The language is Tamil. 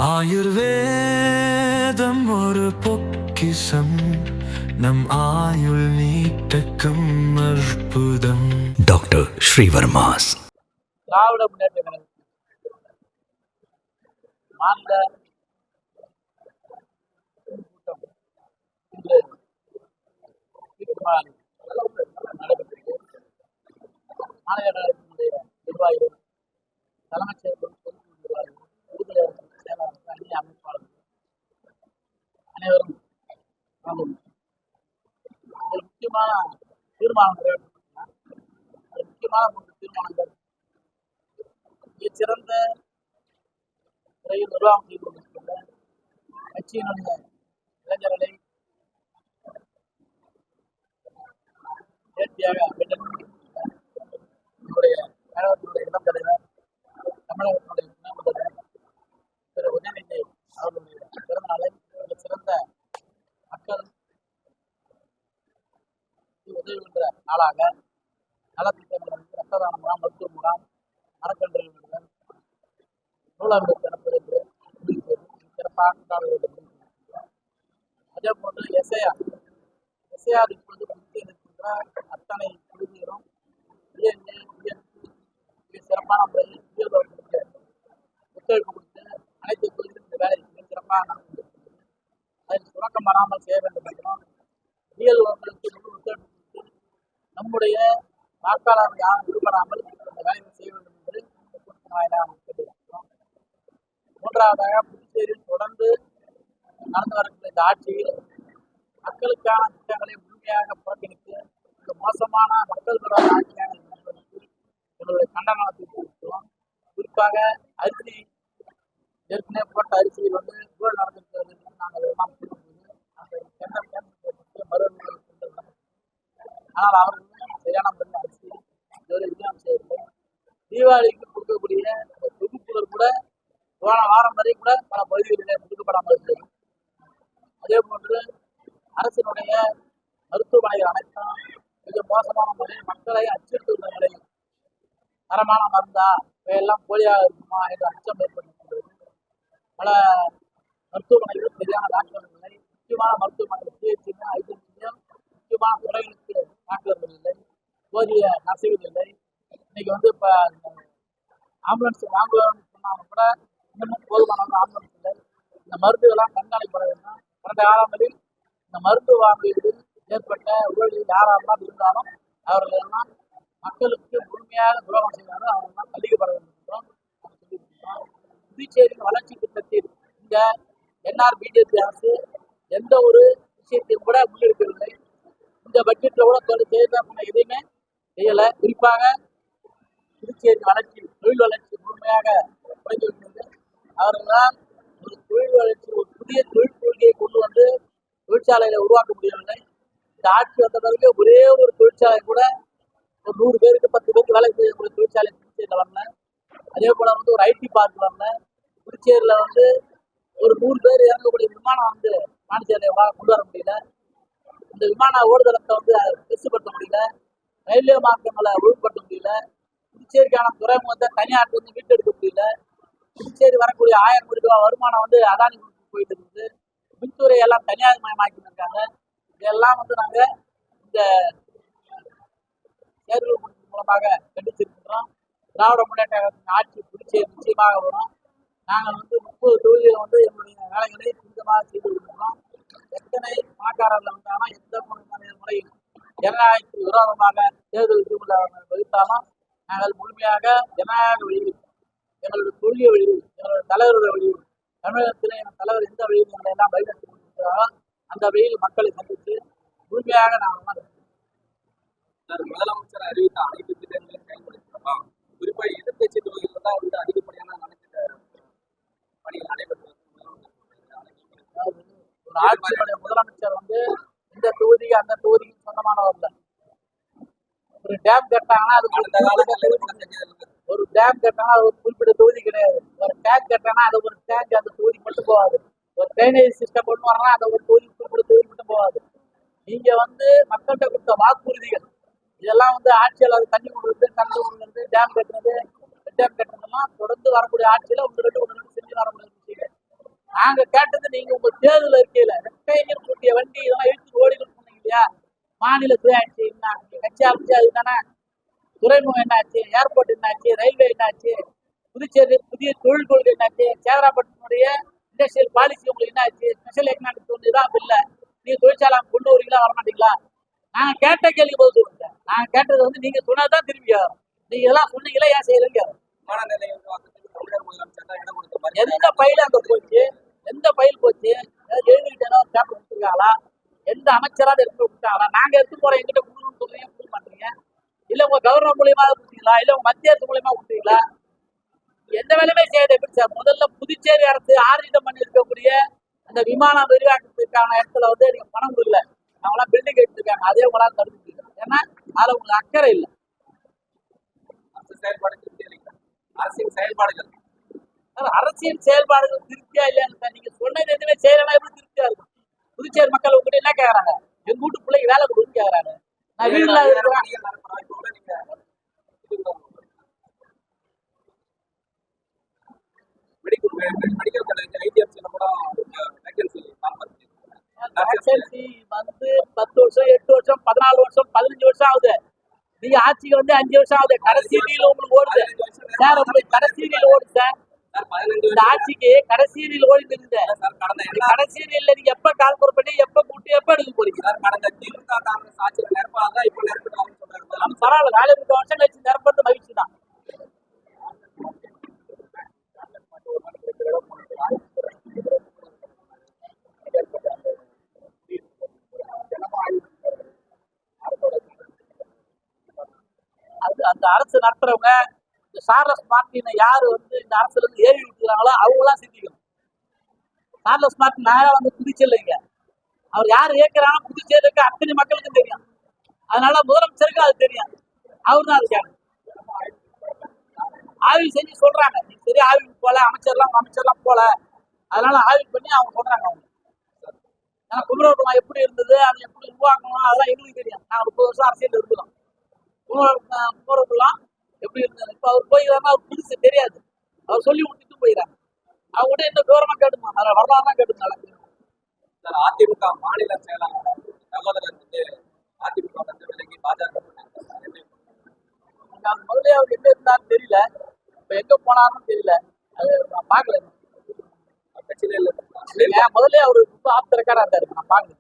ஆயுர்வேதம் ஒரு பொக்கிஷம் நம் ஆயுள் நீட்டக்கும் அற்புதம். டாக்டர் ஸ்ரீவர்மாஸ். திராவிட முன்னேற்ற கழகம் மாநில கூட்டம் இன்று நடைபெற்றது. மாநில கழகத்தினுடைய நிர்வாகிகள், தலைமைச் செயலர், பொதுக்குழு நிர்வாகிகள், ஊதிய செயலாளர்கள், அந்நிய அமைப்பாளர்கள் அனைவரும் ஒரு முக்கியமான தீர்மானங்கள் முக்கியமான 3 தீர்மானங்கள் மிகச்சிறந்த முறையில் நிர்வாகம் செய்து கொண்டிருக்கின்ற கட்சியினுடைய இளைஞர்களை நேர்த்தியாக நம்முடைய கழகத்தினுடைய இளம் தலைவர், தமிழகத்தினுடைய துணை முதல்வர் திரு உதயநிதி அவர்களுடைய பிறந்த நாளை மிக சிறந்த மக்கள் உதவுகின்ற நாளாக நலத்திட்டங்கள், ரத்த தான முகாம், மருத்துவ முகாம், மரக்கன்று விடுதல், நூலகம் திறப்பது என்று சிறப்பாக கொண்டாட வேண்டும். அதே போன்று எஸ்ஐஆர் இப்பொழுது புதுச்சேரியில் இருக்கின்ற அத்தனை குழுவினரும் மிக சிறப்பான முறையில் ஒத்துழைப்பு கொடுத்து அனைத்து தொகுதிகளும் இந்த வேலை மிக சிறப்பாக நடந்திருக்கிறது. அதில் சுரக்கம் வராமல் செய்ய வேண்டும் என்றும் இயல்புகளுக்கு முழு ஒத்துழைப்பு கொடுத்து நம்முடைய வாக்காளர்கள் யாரும் விடுபடாமல் இந்த வேலையை செய்ய வேண்டும் என்று கேட்டுக்கொள்கிறோம். மூன்றாவதாக, புதுச்சேரியில் தொடர்ந்து நடந்து வருகின்ற இந்த ஆட்சியில் மக்களுக்கான திட்டங்களை முழுமையாக புறக்கணித்து இந்த மோசமான மக்கள் தொடர்பு ஆட்சியாக நடப்பதற்கு எங்களுடைய கண்டனத்தை தெரிவிக்கிறோம். குறிப்பாக அரிசி, ஏற்கனவே போட்ட அரிசியில் ஊழல் நடந்திருக்கிறது என்று நாங்கள் எல்லாம் கூறும்போது அந்த மறுவர்கள் கொண்டுள்ளனர். ஆனால் அவர்கள் சரியான முறையில் அரிசி இதுவரை விநியோகம் செய்யவில்லை. தீபாவளிக்கு கொடுக்கக்கூடிய தொகுப்புகள் கூட போன வாரம் வரை கூட பல பகுதிகளிலே கொடுக்கப்படாமல் இருக்கிறது. அதே போன்று அரசினுடைய மருத்துவமனைகள் அனைத்தும் மிக மோசமான முறையில் மக்களை அச்சுறுத்துகின்ற நிலையில் தரமான மருந்தா இவையெல்லாம் போலியாக இருக்குமா என்ற அச்சம் ஏற்பட்டிருக்கிறது. பல மருத்துவமனைகள் சரியான டாக்டர்கள் இல்லை. முக்கியமான மருத்துவமனைகள் சிகிச்சையும் ஐசியும் முக்கியமான துறைகளுக்கு டாக்டர்கள் இல்லை, போதிய நர்சுகள் இல்லை. இன்னைக்கு இப்போ ஆம்புலன்ஸ் வாங்குவோம்னு சொன்னாலும் கூட இன்னமும் போதுமான ஆம்புலன்ஸ் இல்லை. இந்த மருந்துகள்லாம் கண்காணிப்பட வேண்டும். கடந்த காலங்களில் இந்த மருந்து வாங்குவதில் ஏற்பட்ட ஊழலில் யாரெல்லாம் இருந்தாலும் அவர்கள் எல்லாம் மக்களுக்கு முழுமையாக துரோகம் செய்தாலும் அவர்களெல்லாம் தள்ளிக்கப்பட வேண்டும் என்றும் சொல்லியிருக்கிறோம். புதுச்சேரியின் வளர்ச்சி திட்டத்தில் இந்த என்ஆர் பிஜேபி அரசு எந்த ஒரு விஷயத்தையும் கூட முன்னெடுக்கவில்லை. இந்த பட்ஜெட்டில் கூட தேர்தல் எதையுமே செய்யலை. குறிப்பாக புதுச்சேரி வளர்ச்சி, தொழில் வளர்ச்சி முழுமையாக குறைந்து விட்டது. அவர்கள்தான் ஒரு தொழில் வளர்ச்சி, ஒரு புதிய தொழில் கொள்கையை கொண்டு வந்து தொழிற்சாலைகளை உருவாக்க முடியவில்லை. இந்த ஆட்சி வந்த பிறகு ஒரே ஒரு தொழிற்சாலை கூட ஒரு 100 பேருக்கு 10 பேருக்கு வேலை செய்யக்கூடிய தொழிற்சாலை புதுச்சேரியில் வரல. அதே போல ஒரு ஐடி பார்க் வரல. புதுச்சேரியில் ஒரு 100 பேர் இறங்கக்கூடிய விமானம் பாண்டிச்சேரியை கொண்டு வர முடியல. இந்த விமான ஓடுதளத்தை பெருசுப்படுத்த முடியல. ரயில்வே மார்க்கங்களை ஒழுங்குபடுத்த முடியல. புதுச்சேரிக்கான துறைமுகத்தை தனியாருக்கு மீட்டெடுக்க முடியல. புதுச்சேரி வரக்கூடிய 1000 கோடி ரூபாய் வருமானம் அதானி போயிட்டு இருக்குது. மின்துறை எல்லாம் தனியார் மயமாக்கி இருக்காங்க. இதெல்லாம் நாங்கள் இந்த தேர்தல் மூலமாக கண்டிச்சிருக்கின்றோம். திராவிட முன்னேற்ற கழகத்தின் ஆட்சி புதுச்சேரி நிச்சயமாக வரும். நாங்கள் 30 தொகுதியில் எங்களுடைய வேலைகளை துரிதமாக செய்து வருகின்றோம். எத்தனை பணக்காரர்கள் வந்தாலும் எந்த முறையில் ஜனநாயகத்துக்கு விரோதமாக தேர்தல் விதிமுறைகளை வகுத்தாலும் நாங்கள் முழுமையாக ஜனநாயக வழியில், எங்களுடைய கொள்கை வழியில், எங்களுடைய தலைவருடைய வழியில், தமிழகத்தில் எங்கள் தலைவர் எந்த வழியில் எங்களை எல்லாம் வழிநடத்தி கொண்டிருக்கிறாரோ அந்த வழியில் மக்களை சந்தித்து முழுமையாக நாங்கள் முதலமைச்சர் அறிவித்த அனைத்து திட்டங்களையும் செயல்படுத்தலாம். குறிப்பாக எதிர்கட்சி தொகுதிகள் தான் அதிகப்படியான நலத்திட்ட பணிகள் நடைபெற்று ஒரு ஆட்சியுடைய முதலமைச்சர் இந்த தொகுதிக்கு அந்த தொகுதிக்கு சொந்தமானவர் இல்லை. ஒரு டேம் கட்டாங்கன்னா அது ஒரு டேம் கட்டினா ஒரு குறிப்பிட்ட தொகுதி கிடையாது. ஒரு டேங்க் கட்டினா அது ஒரு டேங்க் அந்த தொகுதி மட்டும் போகாது. ஒரு ட்ரைனேஜ் சிஸ்டம் கொண்டு வரனா அந்த ஒரு தொகுதி குறிப்பிட்ட தொகுதி மட்டும் போகாது. நீங்க மக்கள்கிட்ட கொடுத்த வாக்குறுதிகள் இதெல்லாம் ஆட்சியாளர் தண்ணி கொண்டு கண்டு டேம் கட்டுறது, டேம் கட்டுறதெல்லாம் தொடர்ந்து வரக்கூடிய ஆட்சியில ஒன்று ரெண்டு செஞ்சு வரக்கூடிய விஷயங்கள். நாங்க கேட்டது நீங்க உங்க தேர்தல் இருக்கையில ரெட்டையர் கூட்டிய வண்டி இதெல்லாம் இழுத்து ஓடிகள் சொன்னீங்க இல்லையா? மாநில சுயாட்சி என்ன கட்சி ஆரம்பிச்சு அது தானே? துறைமுகம் என்னாச்சு? ஏர்போர்ட் என்னாச்சு? ரயில்வே என்னாச்சு? புதுச்சேரி புதிய தொழில் கொள்கை என்னாச்சு? சேதராப்பட்டினுடைய இண்டஸ்ட்ரியல் பாலிசி உங்களுக்கு என்னாச்சு? ஸ்பெஷல் எக்கனாமிக் ஜோன் இதான் இல்ல. நீங்க தொழிற்சாலை கொண்டு வரீங்களா வரமாட்டீங்களா? நாங்க கேட்ட கேள்வி போது சொல்லுங்க. நாங்க கேட்டது வந்து நீங்க சொன்னதான் திரும்பி ஆகும். நீங்க எல்லாம் சொன்னீங்களா ஏன் செய்யறீங்க? எந்த பயில அங்க போச்சு? எந்த பயில் போச்சு? எழுதிட்டேனோ பேப்பர் கொடுத்துருக்காங்களா? எந்த அமைச்சராவது எடுத்து கொடுத்தாங்களா? நாங்க எடுத்து போறோம் எங்கிட்ட கொடுக்கணும்னு சொல்றீங்க கொடுக்க மாட்டீங்க. இல்ல உங்க கவர்னர் மூலியமா கொடுத்தீங்களா? இல்ல உங்க மத்திய அரசு மூலியமா கொடுத்தீங்களா? எந்த வேலையுமே செய்யறது எப்படி சார்? முதல்ல புதுச்சேரி அரசு ஆர்ஜிதம் பண்ணி இருக்கக்கூடிய அந்த விமானம் விரிவாக்கத்துக்கான இடத்துல வந்து நீங்க பணம் கொடுக்கல. அவங்களாம் பில்டிங் எடுத்துருக்காங்க. அதே உங்களால் தடுத்து. ஏன்னா அதுல உங்களுக்கு அக்கறை இல்லை. அரசின் செயல்பாடுகள் அரசியல் செயல்பாடுகள் திருப்தியா இல்லையான்னு சார் நீங்க சொன்னது எதுவுமே செய்யறனா எப்படி திருப்தியா இருக்கும்? புதுச்சேரி மக்கள் உங்ககிட்ட என்ன கேக்குறாங்க? எங்க வீட்டு பிள்ளைக்கு வேலை கொடுன்னு கேக்குறாங்க. நான் வீடுல இருக்கிறேன். மெடிக்கல் காலேஜ் ஐடிஎஃப்சில கூட வேகன்சி வேகன்சி வந்து 10 வருஷம் 8 வருஷம் 14 வருஷம் 15 வருஷம் ஆகுது. நீங்க ஆட்சிக்கு வந்து 5 வருஷம் ஆகுது. கடைசி நீல உங்களுக்கு ஓடுது சார். உங்களுக்கு கடைசி நீல ஓடுது சார். இந்த ஆட்சிக்கு கடைசி நீல ஓடி இருக்குது. கடைசி நீல நீங்க எப்ப கால்குலேட் பண்ணி எப்ப கூட்டி எப்ப எடுக்க போறீங்க? கடந்த திமுக காங்கிரஸ் ஆட்சியில் நிரப்பாதான் இப்ப நிரப்பிட்டு சொல்றாங்க. நம்ம பரவாயில்ல. 4 வருஷம் கழிச்சு நிரப்பது மகிழ்ச்சி தான். அது அந்த அரசு நடத்துறவங்க இந்த சார்லஸ் மார்டினை யாரு வந்து இந்த அரசுல இருந்து ஏறி விட்டுறாங்களோ அவங்களாம் சிந்திக்கணும். சார்லஸ் மார்டின் நேரா வந்து புதுச்சேரிங்க. அவர் யார் இயக்குறாங்க புதுச்சேரி இருக்க அத்தனை மக்களுக்கும் தெரியும். அதனால முதலமைச்சருக்கு அது தெரியும். அவர் தான் இருக்காங்க. ஆய்வு செஞ்சு சொல்றாங்க. நீ சரி ஆய்வுக்கு போல அமைச்சர்லாம் போல. அதனால ஆய்வு பண்ணி அவங்க சொல்றாங்க. அவங்க ஏன்னா குமரகுளம் எப்படி இருந்தது, அதை எப்படி உருவாக்கணும் அதெல்லாம் எங்களுக்கு தெரியும். நாங்கள் 30 வருஷம் அரசியல் இருந்தோம். குமரகுளம் எப்படி இருந்தது? இப்போ அவர் போயிடறாருன்னா அவர் புதுசு தெரியாது. அவர் சொல்லி விட்டுட்டு போயிடறாங்க. அவங்க கூட இன்னும் விவரமா கேட்டுமா அதில் வரலாறு தான் கேட்டுமா. அதிமுக மாநில செயலாளர் சகோதரர் வந்து அதிமுக வந்து விலகி பாஜக முதல்ல அவர் எங்க இருந்தாலும் தெரியல. இப்ப எங்க போனாலும் தெரியல. அது நான் பாக்கல. கட்சியில முதல்ல அவரு ரொம்ப ஆப்த ரெக்கார்டா இருந்தாரு. நான் பாக்கல.